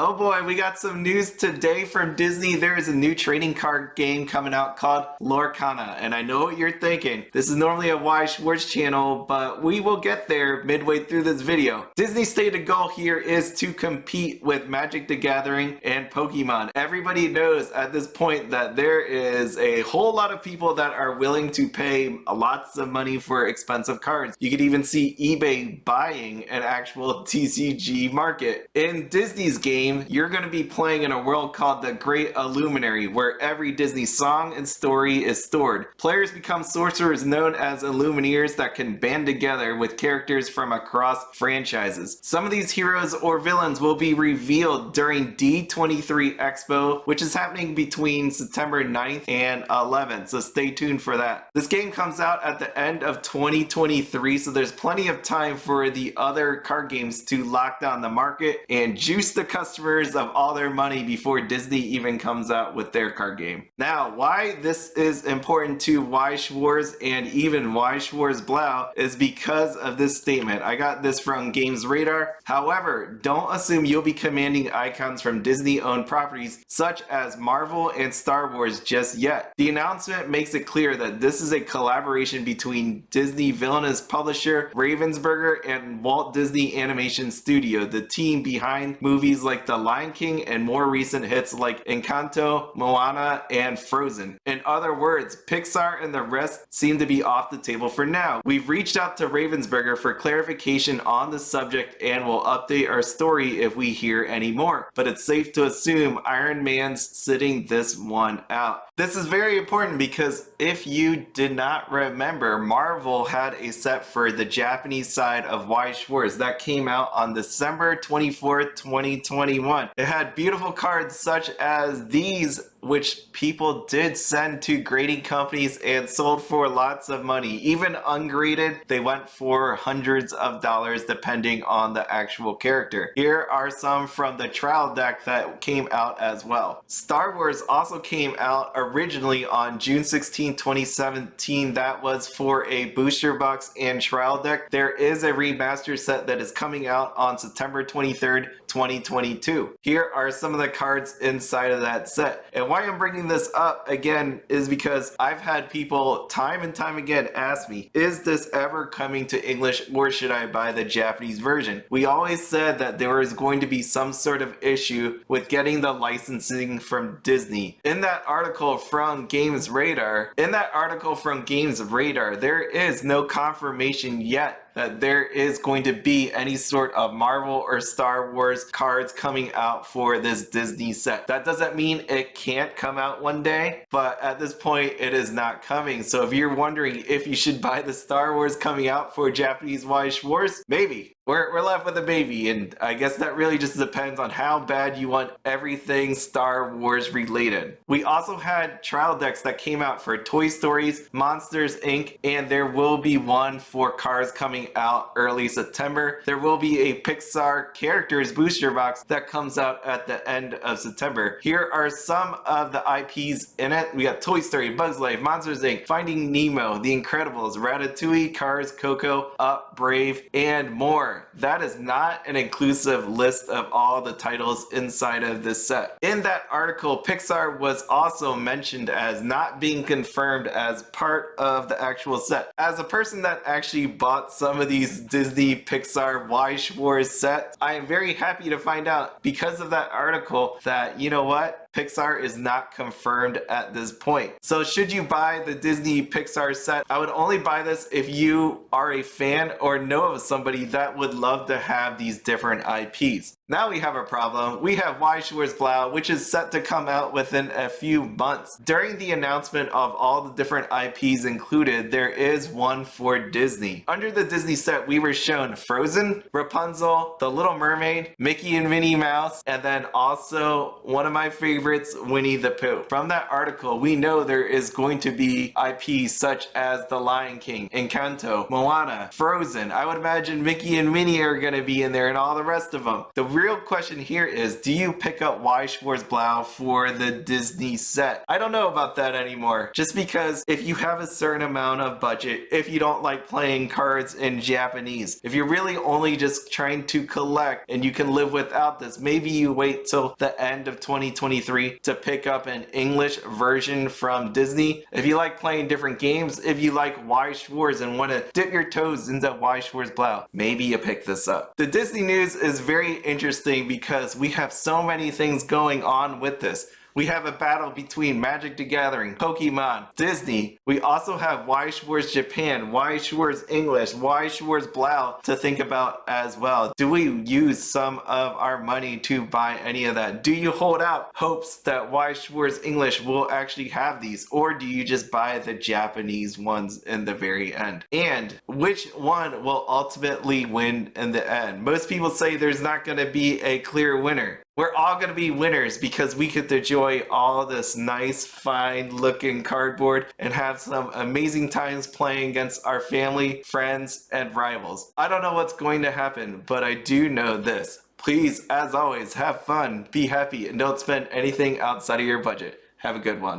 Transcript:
Oh boy, we got some news today from Disney. There is a new trading card game coming out called Lorcana, and I know what you're thinking. This is normally a Weiss Schwarz channel, but we will get there midway through this video. Disney's stated goal here is to compete with Magic the Gathering and Pokemon. Everybody knows at this point that there is a whole lot of people that are willing to pay lots of money for expensive cards. You could even see eBay buying an actual TCG market. In Disney's game, you're going to be playing in a world called the Great Illuminary, where every Disney song and story is stored. Players become sorcerers known as Illumineers that can band together with characters from across franchises. Some of these heroes or villains will be revealed during D23 Expo, which is happening between September 9th and 11th, so stay tuned for that. This game comes out at the end of 2023, so there's plenty of time for the other card games to lock down the market and juice the customers of all their money before Disney even comes out with their card game. Now, why this is important to Weiss Schwarz and even Weiss Schwarz Blau is because of this statement. I got this from Games Radar. However, don't assume you'll be commanding icons from Disney-owned properties such as Marvel and Star Wars just yet. The announcement makes it clear that this is a collaboration between Disney villainous publisher Ravensburger and Walt Disney Animation Studio, the team behind movies like The Lion King and more recent hits like Encanto, Moana, and Frozen. In other words, Pixar and the rest seem to be off the table for now. We've reached out to Ravensburger for clarification on the subject and will update our story if we hear any more. But it's safe to assume Iron Man's sitting this one out. This is very important because if you did not remember, Marvel had a set for the Japanese side of Weiss Schwarz that came out on December 24th, 2021. It had beautiful cards such as these, which people did send to grading companies and sold for lots of money. Even ungraded, they went for hundreds of dollars depending on the actual character. Here are some from the trial deck that came out as well. Star Wars also came out originally on June 16, 2017. That was for a booster box and trial deck. There is a remaster set that is coming out on September 23rd, 2022. Here are some of the cards inside of that set. And why I'm bringing this up again is because I've had people time and time again ask me, is this ever coming to English or should I buy the Japanese version? We always said that there was going to be some sort of issue with getting the licensing from Disney. In that article from Games Radar, there is no confirmation yet that there is going to be any sort of Marvel or Star Wars cards coming out for this Disney set. That doesn't mean it can't come out one day, but at this point it is not coming. So if you're wondering if you should buy the Star Wars coming out for Japanese Weiss Schwarz, maybe. We're left with a maybe, and I guess that really just depends on how bad you want everything Star Wars related. We also had trial decks that came out for Toy Stories, Monsters Inc., and there will be one for Cars coming out early September. There will be a Pixar characters booster box that comes out at the end of September. Here are some of the IPs in it. We got Toy Story, Bugs Life, Monsters Inc., Finding Nemo, The Incredibles, Ratatouille, Cars, Coco, Up, Brave, and more. That is not an inclusive list of all the titles inside of this set. In that article, Pixar was also mentioned as not being confirmed as part of the actual set. As a person that actually bought some of these Disney Pixar Weiss Schwarz sets, I am very happy to find out because of that article that, you know what? Pixar is not confirmed at this point. So should you buy the Disney Pixar set? I would only buy this if you are a fan or know of somebody that would love to have these different IPs. Now we have a problem. We have Weiss Schwarz Blau, which is set to come out within a few months. During the announcement of all the different IPs included, there is one for Disney. Under the Disney set, we were shown Frozen, Rapunzel, The Little Mermaid, Mickey and Minnie Mouse, and then also one of my favorites, Winnie the Pooh. From that article, we know there is going to be IPs such as The Lion King, Encanto, Moana, Frozen. I would imagine Mickey and and Minnie are going to be in there and all the rest of them. The real question here is, do you pick up Weiss Schwarz Blau for the Disney set? I don't know about that anymore. Just because if you have a certain amount of budget, if you don't like playing cards in Japanese, if you're really only just trying to collect and you can live without this, maybe you wait till the end of 2023 to pick up an English version from Disney. If you like playing different games, if you like Weiss Schwarz and want to dip your toes into Weiss Schwarz Blau, maybe you pick this up. The Disney news is very interesting because we have so many things going on with this. We have a battle between Magic the Gathering, Pokemon, Disney. We also have Weiss Schwarz Japan, Weiss Schwarz English, Weiss Schwarz Blau to think about as well. Do we use some of our money to buy any of that? Do you hold out hopes that Weiss Schwarz English will actually have these? Or do you just buy the Japanese ones in the very end? And which one will ultimately win in the end? Most people say there's not going to be a clear winner. We're all going to be winners because we get to enjoy all this nice, fine looking cardboard and have some amazing times playing against our family, friends, and rivals. I don't know what's going to happen, but I do know this. Please, as always, have fun, be happy, and don't spend anything outside of your budget. Have a good one.